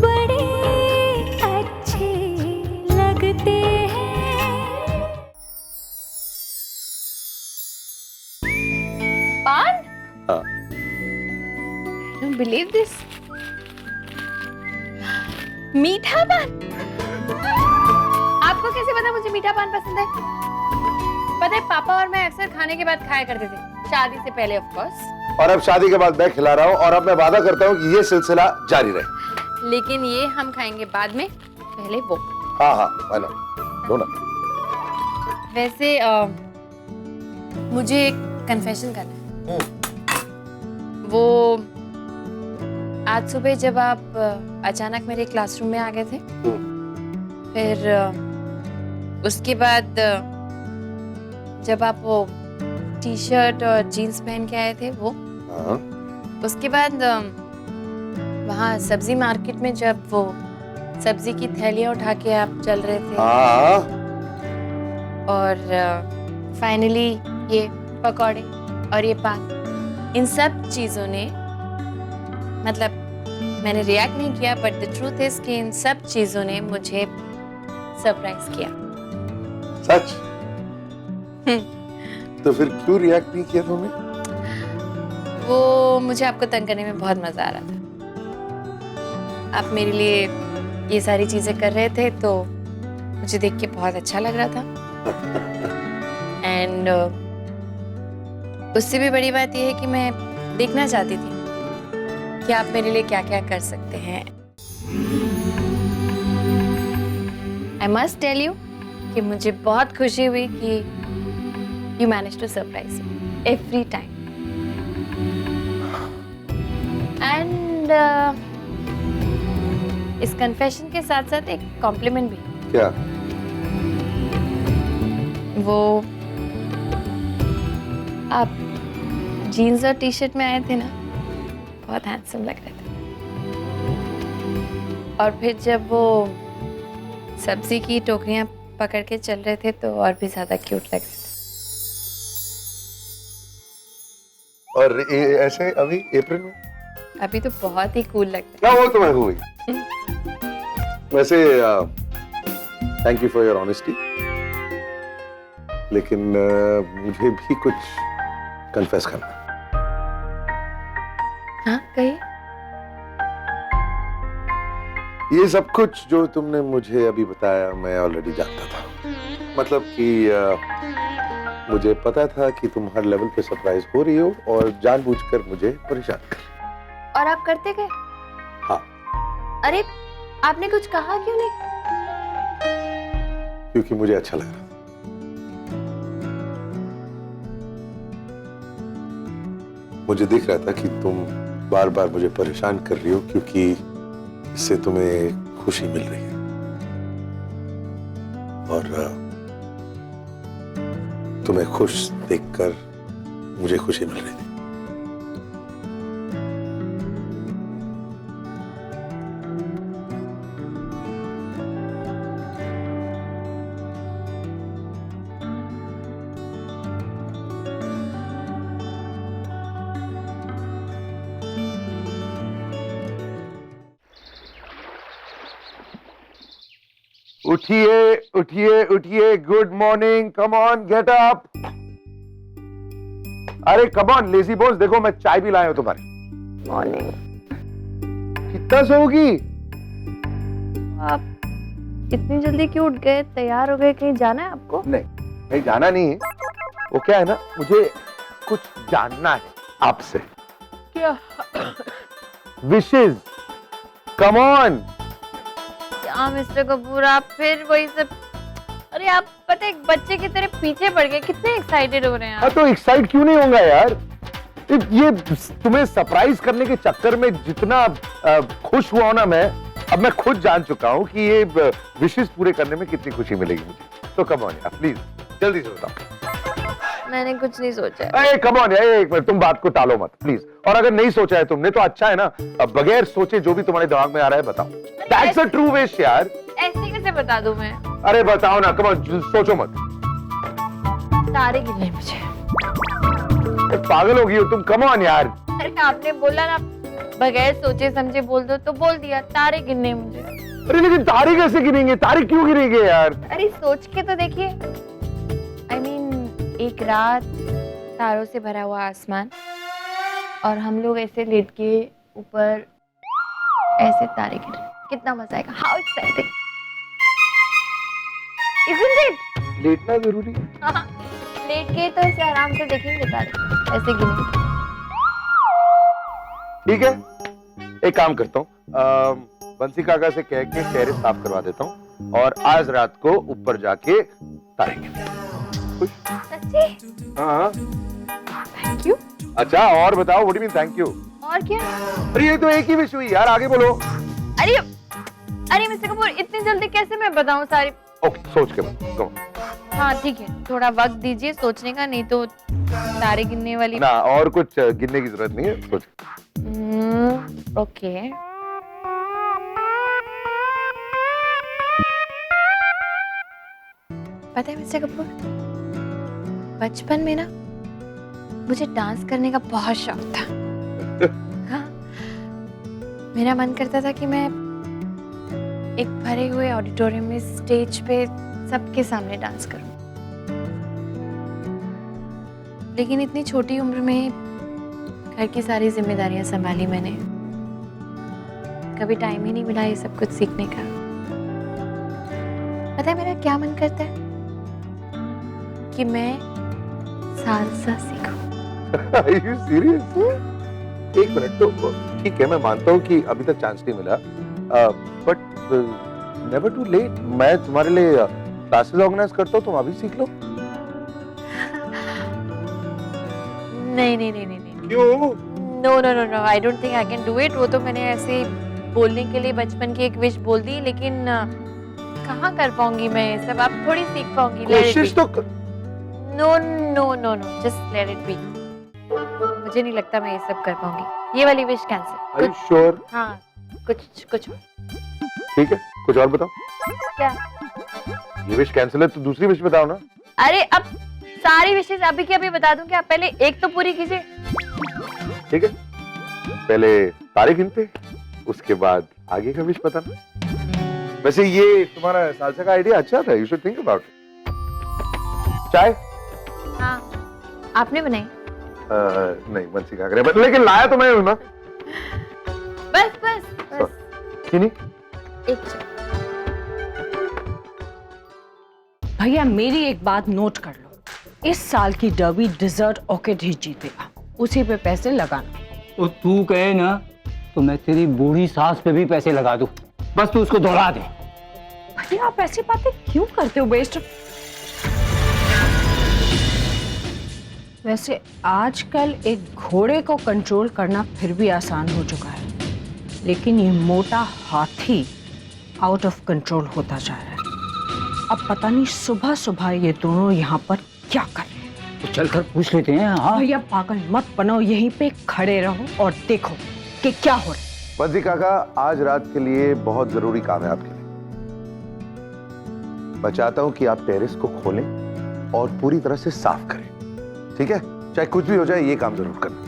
बड़े अच्छे लगते हैं। पान? हाँ। I don't believe this. मीठा पान? आपको कैसे पता मुझे मीठा पान पसंद है? पता है पापा और मैं अक्सर खाने के बाद खाया करते थे, शादी से पहले ऑफ कोर्स। और अब शादी के बाद मैं खिला रहा हूँ और अब मैं वादा करता हूँ कि ये सिलसिला जारी रहे। लेकिन ये हम खाएंगे बाद में, पहले वो। हाँ हाँ, है ना, दो ना। वैसे मुझे एक कन्फेशन करना है। वो आज सुबह जब आप अचानक मेरे क्लासरूम में आ गए थे, फिर उसके बाद जब आप वो टी शर्ट और जीन्स पहन के आए थे वो, हाँ। उसके बाद वहाँ सब्जी मार्केट में जब वो सब्जी की थैलियाँ उठा के आप चल रहे थे, हाँ। और फाइनली ये पकौड़े और ये पान, इन सब चीजों ने, मतलब मैंने रिएक्ट नहीं किया, बट द ट्रूथ इज कि इन सब चीजों ने मुझे सरप्राइज किया। सच? तो फिर क्यों रिएक्ट नहीं किया तुमने? वो मुझे आपको तंग करने में बहुत मजा आ रहा था। आप मेरे लिए ये सारी चीजें कर रहे थे तो मुझे देख के बहुत अच्छा लग रहा था। एंड उससे भी बड़ी बात यह है कि मैं देखना चाहती थी कि आप मेरे लिए क्या क्या कर सकते हैं। आई मस्ट टेल यू कि मुझे बहुत खुशी हुई कि you manage to surprise me every time. And इस कन्फेशन के साथ साथ एक कॉम्प्लीमेंट भी। क्या? वो आप जीन्स और टी शर्ट में आए थे ना, बहुत हैंडसम लग रहे थे। और फिर जब वो सब्जी की टोकरियां पकड़ के चल रहे थे तो और भी ज्यादा क्यूट लग रहे थे। और ऐसे अभी अप्रैल में? अभी तो बहुत ही कूल लगता क्या वो तुम्हें हुई? वैसे thank you for your honesty, लेकिन मुझे भी कुछ कन्फेस करना। हाँ कहिए। ये सब कुछ जो तुमने मुझे अभी बताया मैं ऑलरेडी जानता था। मतलब कि मुझे पता था कि तुम हर लेवल पे सरप्राइज हो रही हो और जानबूझकर मुझे परेशान कर। और आप करते गए? हाँ। अरे आपने कुछ कहा क्यों नहीं? क्योंकि मुझे अच्छा लग रहा। मुझे दिख रहा था कि तुम बार बार मुझे परेशान कर रही हो क्योंकि इससे तुम्हें खुशी मिल रही है और तुम्हें खुश देखकर मुझे खुशी मिल रही थी। उठिए उठिए उठिए, good morning, come on get up. अरे कम ऑन लेजी बॉस, देखो मैं चाय भी लाया हूं तुम्हारे। मॉर्निंग। कितना सोओगी? आप इतनी जल्दी क्यों उठ गए? तैयार हो गए? कहीं जाना है आपको? नहीं, कहीं जाना नहीं है। वो क्या है ना, मुझे कुछ जानना है आपसे। क्या? विशेष, कम ऑन। क्या मिस्टर कपूर, आप फिर वही सब? अरे आप पता है एक बच्चे की तरह पीछे पड़ गए, कितने एक्साइटेड हो रहे हैं आप। तो एक्साइट क्यों नहीं होगा यार? ये तुम्हें सरप्राइज करने के चक्कर में जितना खुश हुआ ना मैं, अब मैं खुद जान चुका हूँ कि ये विशेष पूरे करने में कितनी खुशी मिलेगी मुझे। तो कम ऑन यार, प्लीज जल्दी से बताओ। मैंने कुछ नहीं सोचा। अरे कम ऑन यार, एक मिनट, तुम बात को टालो मत प्लीज। और अगर नहीं सोचा है तुमने तो अच्छा है ना, अब बगैर सोचे जो भी तुम्हारे दिमाग में आ रहा है बताओ। दैट्स अ ट्रू विश यार। ऐसे कैसे बता दूं मैं? अरे बताओ ना, कम ऑन, सोचो मत। तारे गिनने मुझे। पागल हो गई हो तुम, कम ऑन यार। अरे आपने बोला ना बगैर सोचे समझे बोल दो तो बोल दिया, तारे गिनने मुझे। अरे लेकिन तारे कैसे गिनेंगे, तारे क्यों गिनेंगे यार? अरे सोच के तो देखिए, I mean, एक रात, तारों से भरा हुआ आसमान, और हम लोग ऐसे लेट के ऊपर ऐसे तारे गिर रहे, कितना मजा आएगा। How exciting, isn't it? लेटना जरूरी है। हाँ, लेट के तो ऐसे आराम से देखेंगे तारे, ऐसे गिनेंगे। ठीक है, एक काम करता हूँ, बंसी काका से कह के टेरेस साफ करवा देता हूँ और आज रात को ऊपर जाके तारेंगे। खुश? सच्ची? हाँ। Thank you. अच्छा और बताओ, what do you mean thank you? और क्या? अरे ये तो एक ही विश हुई यार, आगे बोलो। अरे मिस्टर कपूर, इतनी जल्दी कैसे मैं बताऊं सारी? ओके, सोच के बताओ। हाँ ठीक है, थोड़ा वक्त दीजिए सोचने का, नहीं तो तारे गिनने वाली ना और कुछ गिनने की जरूरत नहीं है, सोच। ओके। पता है मिस्टर कपूर, बचपन में ना मुझे डांस करने का बहुत शौक था। हाँ, मेरा मन करता था कि मैं एक भरे हुए ऑडिटोरियम में स्टेज पे सबके सामने डांस करूं। लेकिन इतनी छोटी उम्र में घर की सारी जिम्मेदारियां संभाली मैंने, कभी टाइम ही नहीं मिला ये सब कुछ सीखने का। पता है मेरा क्या मन करता है? कि मैं सालसा सीखूं। Are you serious? एक मिनट, तो ठीक है, मैं मानता हूँ कि अभी तक चांस नहीं मिला, बट नेवर टू लेट। मैं तुम्हारे लिए क्लासेस ऑर्गेनाइज करता हूँ, तुम अभी सीख लो। नहीं नहीं नहीं नहीं। क्यों? No no no no, I don't think I can do it. वो तो मैंने ऐसे बोलने के लिए बचपन की एक विश बोल दी, लेकिन कहाँ कर पाऊंगी मैं ये सब, आप थोड़ी सीख पाऊंगी। कोशिश तो no no no no, just let it be. मुझे नहीं लगता मैं ये सब कर पाऊंगी, ये वाली wish cancel. Are you sure? हाँ, कुछ ठीक है, कुछ और बताओ। क्या? ये विश कैंसिल है तो दूसरी विश बताओ ना। अरे अब सारी विशेष अभी के अभी बता दूं क्या? पहले एक तो पूरी कीजिए। ठीक है, पहले तारे गिनते, उसके बाद आगे का विश बताना। वैसे ये तुम्हारा सालसा का आइडिया अच्छा था, you should think about it. चाय? हाँ, आपने बनाई? नहीं, बंसी का करे, लेकिन लाया तो मैं हूं ना। बस बस बस। नहीं, एक चाय। भैया मेरी एक बात नोट कर लो, इस साल की डर्बी डिजर्ट ऑर्किड ही जीतेगा, उसी पे पैसे लगाना। तो तू कहे ना तो मैं तेरी बूढ़ी सास पे भी पैसे लगा दूं, बस तू उसको दौड़ा दे। भैया आप ऐसी बातें क्यों करते हो बेस्ट? वैसे आजकल एक घोड़े को कंट्रोल करना फिर भी आसान हो चुका है, लेकिन ये मोटा हाथी आउट ऑफ कंट्रोल होता जा रहा है। अब पता नहीं सुबह सुबह ये दोनों यहाँ पर क्या कर रहे हैं। तो चल कर पूछ लेते हैं। हाँ भैया पागल मत बनो, यहीं पे खड़े रहो और देखो कि क्या हो रहा है। बंसी काका, आज रात के लिए बहुत जरूरी काम है आपके लिए। मैं चाहता हूं कि आप टेरेस को खोलें और पूरी तरह से साफ करें, ठीक है? चाहे कुछ भी हो जाए, ये काम जरूर करना।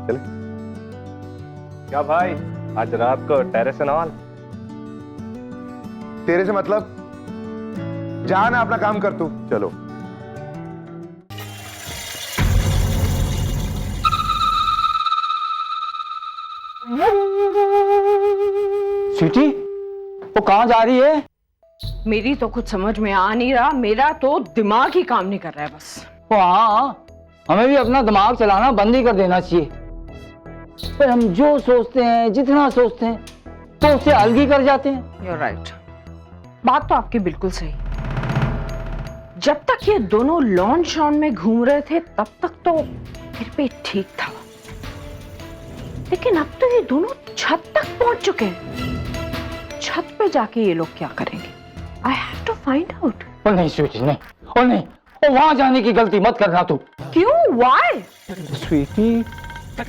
चले? क्या भाई, आज रात को टेरेस एंड ऑल? तेरे से मतलब जा ना, अपना काम कर तू। चलो। स्वीटी, वो कहाँ जा रही है? मेरी तो कुछ समझ में आ नहीं रहा, मेरा तो दिमाग ही काम नहीं कर रहा है बस। वो हाँ, हमें भी अपना दिमाग चलाना बंद ही कर देना चाहिए। पर हम जो सोचते हैं, जितना सोचते हैं, तो उससे अलग कर जाते हैं। You're right. बात तो आपकी बिल्कुल सही। जब तक ये दोनों लॉन शॉन में घूम रहे थे तब तक तो फिर भी ठीक था, लेकिन अब तो ये दोनों छत तक पहुंच चुके हैं। छत पे जाके ये लोग क्या करेंगे? I have to find out. ओ नहीं स्वीटी, नहीं, ओ नहीं, ओ वहां जाने की गलती मत करना तू। क्यों? Why? स्वीटी,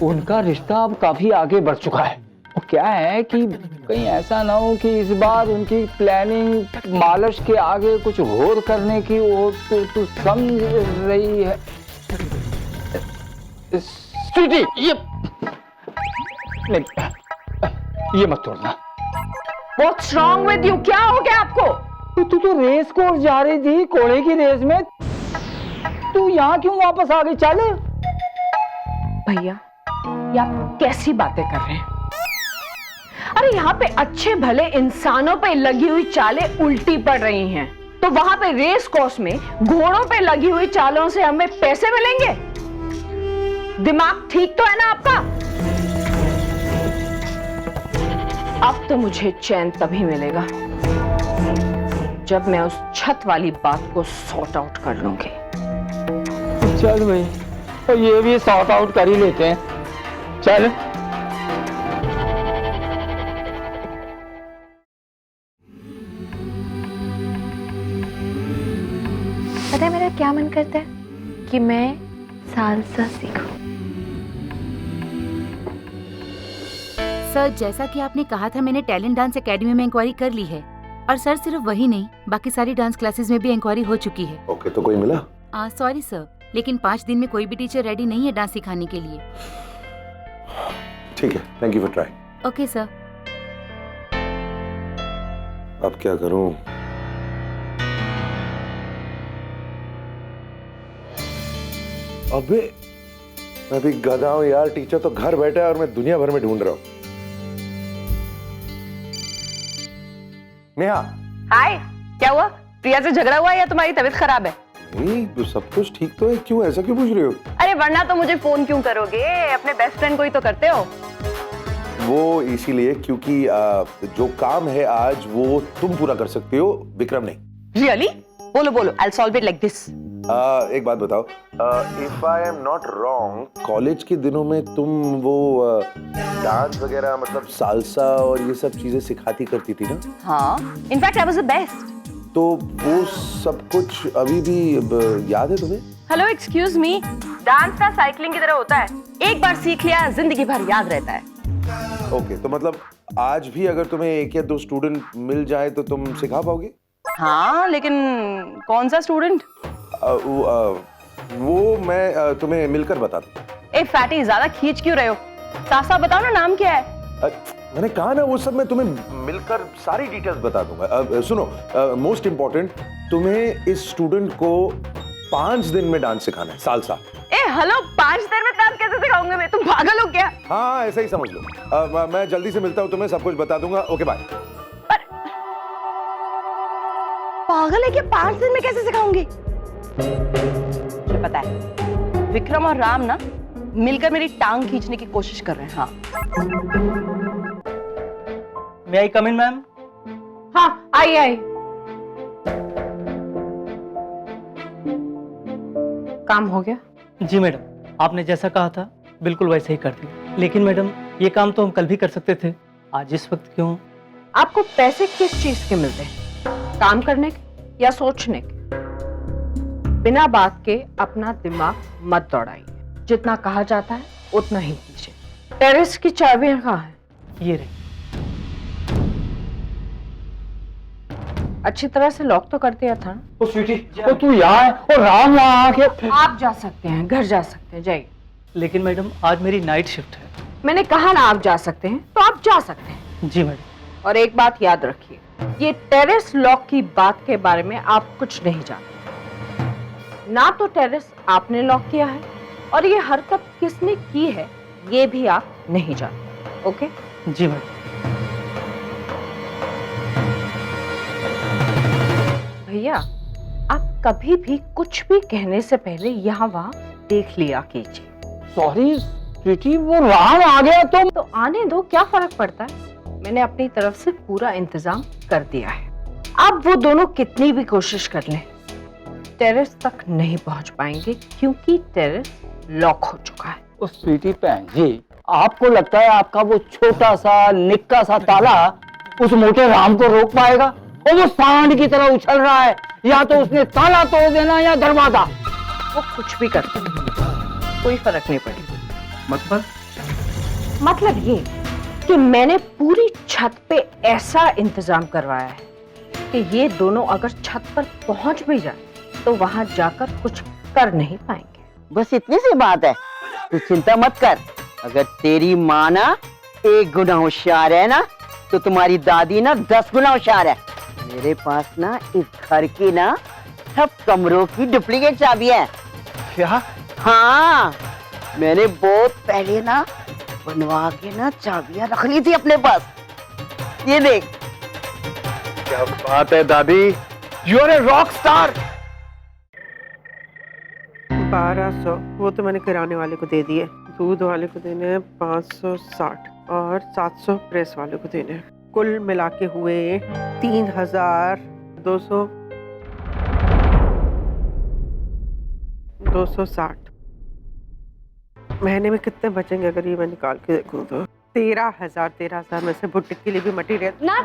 उनका रिश्ता अब काफी आगे बढ़ चुका है। वो क्या है कि कहीं ऐसा ना हो कि इस बार उनकी प्लानिंग मालश के आगे कुछ और करने की हो, तो तू समझ रही है। स्वीटी, ये नहीं, ये मत तोड़ना। What's wrong with you? क्या हो गया आपको? तू तो रेस कोर्स जा रही थी, घोड़े की रेस में। तू यहाँ क्यों वापस आ गई? चल। भैया, ये आप कैसी बातें कर रहे हैं? अरे यहाँ पे अच्छे भले इंसानों पे लगी हुई चालें उल्टी पड़ रही हैं, तो वहां पे रेस कोर्स में घोड़ों पे लगी हुई चालों से हमें पैसे मिलेंगे? दिमाग ठीक तो है ना आपका? अब तो मुझे चैन तभी मिलेगा जब मैं उस छत वाली बात को सॉर्ट आउट कर लूंगी। चल भाई, तो ये भी सॉर्ट आउट कर ही लेते हैं। चल। पता है मेरा क्या मन करता है कि मैं सालसा सीखूं। सर, जैसा कि आपने कहा था, मैंने टैलेंट डांस एकेडमी में इंक्वायरी कर ली है। और सर, सिर्फ वही नहीं, बाकी सारी डांस क्लासेस में भी इंक्वायरी हो चुकी है। ओके, तो कोई मिला? सॉरी सर, लेकिन 5 दिन में कोई भी टीचर रेडी नहीं है डांस सिखाने के लिए। ठीक है, thank you for trying. Okay sir. अब क्या करूं? अबे मैं भी गधा हूं यार, टीचर तो घर बैठा है और मैं दुनिया भर में ढूंढ रहा हूं। नेहा। हाय, क्या हुआ? प्रिया से झगड़ा हुआ या तुम्हारी तबीयत खराब है? नहीं, तो सब कुछ ठीक तो है, क्यों ऐसा क्यों पूछ रहे हो? अरे वरना तो मुझे फोन क्यों करोगे? अपने बेस्ट फ्रेंड को ही तो करते हो। वो इसीलिए क्योंकि जो काम है आज वो तुम पूरा कर सकते हो, विक्रम नहीं। रियली? बोलो बोलो, I will solve it like this. एक बात बताओ, if I am not wrong, college के दिनों में तुम वो डांस वगैरह, मतलब सालसा और ये सब चीजें सिखाती करती थी ना? हाँ, in fact I was the best. तो वो सब कुछ अभी भी याद है तुम्हें? हेलो, एक्सक्यूज मी, डांस का साइकिलिंग की तरह होता है, एक बार सीख लिया जिंदगी भर याद रहता है। ओके, तो मतलब आज भी अगर तुम्हें 1 या 2 स्टूडेंट मिल जाए तो तुम सिखा पाओगे? हाँ, लेकिन कौन सा स्टूडेंट? वो मैं तुम्हें मिलकर बता दूं। ए फैटी, ज्यादा खींच क्यों रहे हो? साफ साफ बताओ ना, नाम क्या है? मैंने कहा ना, वो सब मैं तुम्हें मिलकर सारी डिटेल्स बता दूंगा। सुनो, मोस्ट इंपॉर्टेंट, तुम्हें इस स्टूडेंट को 5 दिन में डांस सिखाना है, सालसा। ए हेलो, 5 दिन में डांस कैसे सिखाऊंगा मैं? तुम पागल हो क्या? हाँ, ऐसा ही समझ लो। मैं जल्दी से मिलता हूँ, तुम्हें सब कुछ बता दूंगा। Okay, bye. पागल है क्या? 5 दिन में कैसे सिखाऊंगी? मुझे पता है, विक्रम और राम ना मिलकर मेरी टांग खींचने की कोशिश कर रहे हैं। हाँ, मे आई कम इन मैम? हाँ, आई। काम हो गया? जी मैडम, आपने जैसा कहा था बिल्कुल वैसे ही कर दिया। लेकिन मैडम, ये काम तो हम कल भी कर सकते थे, आज इस वक्त क्यों? आपको पैसे किस चीज के मिलते हैं? काम करने के या सोचने के? बिना बात के अपना दिमाग मत दौड़ाइए। जितना कहा जाता है उतना ही कीजिए। टेरेस की चाबियां कहाँ हैं? ये रही। अच्छी तरह से लॉक तो कर दिया था। ओ स्वीटी, तो तू यहाँ है और राम वहाँ आके। आप जा सकते हैं, घर जा सकते हैं, जाइए। लेकिन मैडम, आज मेरी नाइट शिफ्ट है। मैंने कहा ना आप जा सकते हैं, तो आप जा सकते हैं। जी मैडम। और एक बात याद रखिए, ये टेरेस लॉक की बात के बारे में आप कुछ नहीं जानते। ना तो टेरेस आपने लॉक किया है और ये हरकत किसने की है ये भी आप नहीं जानते। ओके? जी मैडम। भैया, आप कभी भी कुछ भी कहने से पहले यहाँ वहाँ देख लिया कीजिए। सॉरी स्वीटी, वो राम आ गया तो आने दो, क्या फर्क पड़ता है? मैंने अपनी तरफ से पूरा इंतजाम कर दिया है। अब वो दोनों कितनी भी कोशिश कर लें, टेरेस तक नहीं पहुंच पाएंगे क्योंकि टेरेस लॉक हो चुका है। तो स्वीटी बहन जी, आपको लगता है आपका वो छोटा सा निक्का सा ताला उस मोटे राम को रोक पाएगा? और वो सांड की तरह उछल रहा है, या तो उसने ताला तोड़ देना या दरवाजा। वो कुछ भी कर सकते, कोई फर्क नहीं पड़ेगा। मतलब ये कि मैंने पूरी छत पे ऐसा इंतजाम करवाया है कि ये दोनों अगर छत पर पहुंच भी जाए तो वहां जाकर कुछ कर नहीं पाएंगे। बस इतनी सी बात है? तू चिंता मत कर, अगर तेरी माँ ना 1 गुना होशियार है ना, तो तुम्हारी दादी ना 10 गुना होशियार है। मेरे पास ना इस घर की ना सब कमरों की डुप्लीकेट चाबी है। क्या? हाँ, मैंने बहुत पहले ना बनवा के ना चाबियां रख ली थी अपने पास। ये देख। क्या बात है दादी, you are a rock star. 1200 वो तो मैंने किराने वाले को दे दिए, दूध वाले को देने हैं 560 और 700 प्रेस वाले को देने हैं। कुल मिला के हुए 3200 260। महीने में कितने बचेंगे अगर ये मैं निकाल के देखूं तो? 13,000 में से बुटीक के लिए भी मटेरियल ना,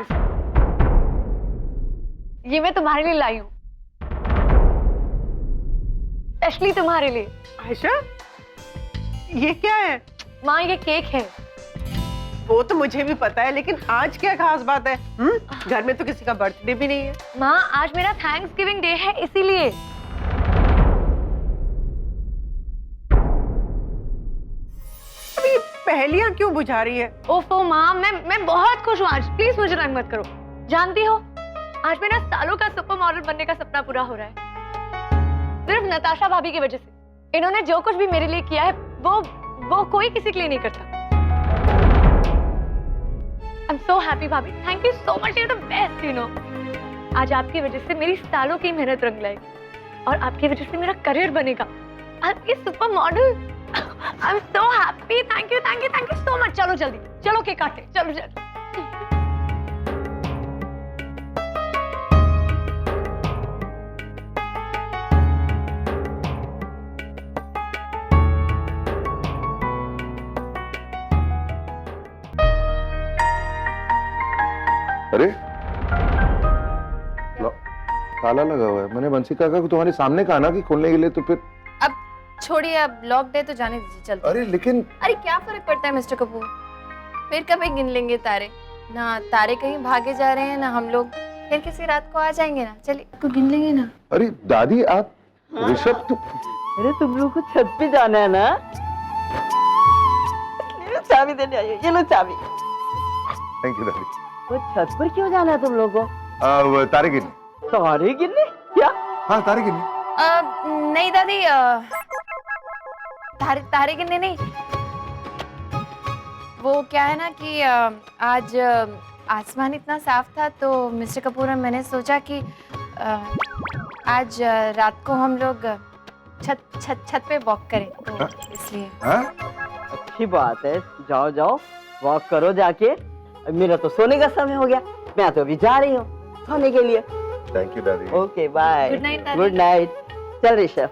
ये मैं तुम्हारे लिए लाई हूँ, स्पेशली तुम्हारे लिए। आयशा, ये क्या है? माँ ये केक है। वो तो मुझे भी पता है, लेकिन आज क्या खास बात है? घर में तो किसी का बर्थडे भी नहीं है। माँ आज मेरा थैंक्स गिविंग डे है, इसीलिए। अभी पहेलियां क्यों बुझा रही है? ओफो माँ, मैं बहुत खुश हूँ आज, प्लीज मुझे तंग मत करो। जानती हो, आज मेरा सालों का सुपर मॉडल बनने का सपना पूरा हो रहा है, सिर्फ नताशा भाभी की वजह से। इन्होंने जो कुछ भी मेरे लिए किया है वो कोई किसी के लिए नहीं करता। आई एम सो हैप्पी भाभी, thank you so much, you are the best, you know. आज आपकी वजह से मेरी सालों की मेहनत रंग लाएगी और आपकी वजह से मेरा करियर बनेगा। आपकी super model, I am so happy, thank you so much. चलो जल्दी, चलो केक काटे, चलो जल्दी। अरे ताला लगा हुआ है। मैंने वंशिका को तुम्हारे सामने कहा ना कि खोलने के लिए, तो फिर अब छोड़िए, अब लॉक है तो जाने दीजिए, चलते। अरे लेकिन अरे क्या फर्क पड़ता है मिस्टर कपूर, फिर कभी गिन लेंगे तारे। ना तारे कहीं भागे जा रहे हैं, ना हम लोग फिर किसी रात को आ जाएंगे ना। चलिए तो गिन लेंगे ना। अरे दादी आप, ऋषभ तो अरे तुम लोग को छत पे जाना है ना? ये लो चाबी देने आई हो, ये लो चाबी। थैंक यू दादी। वो छत पर क्यों जाना है तुम लोग को? वो तारे गिनने। तारे गिनने? क्या? हाँ तारे गिनने। नहीं दादी, तारे गिनने नहीं। वो क्या है ना कि आज आसमान इतना साफ था, तो मिस्टर कपूर और मैंने सोचा कि आज रात को हम लोग छत पे वॉक करें, तो इसलिए। अच्छी बात है, जाओ जाओ वॉक करो जाके। मेरा तो सोने का समय हो गया, मैं तो अभी जा रही हूँ सोने के लिए। थैंक यू दादी। Okay bye. गुड नाइट दादी। Good night. चल ऋषभ,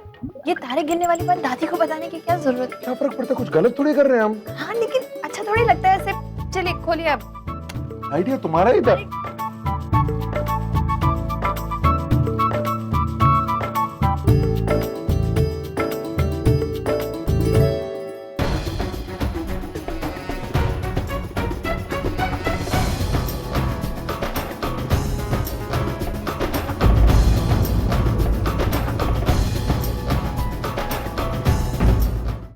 ये तारे गिनने वाली बात दादी को बताने की क्या जरूरत है? क्या फर्क पड़ता है, कुछ गलत थोड़ी कर रहे हैं हम। हाँ लेकिन अच्छा थोड़ी लगता है ऐसे। चलिए खोलिए अब। आइडिया तुम्हारा ही था।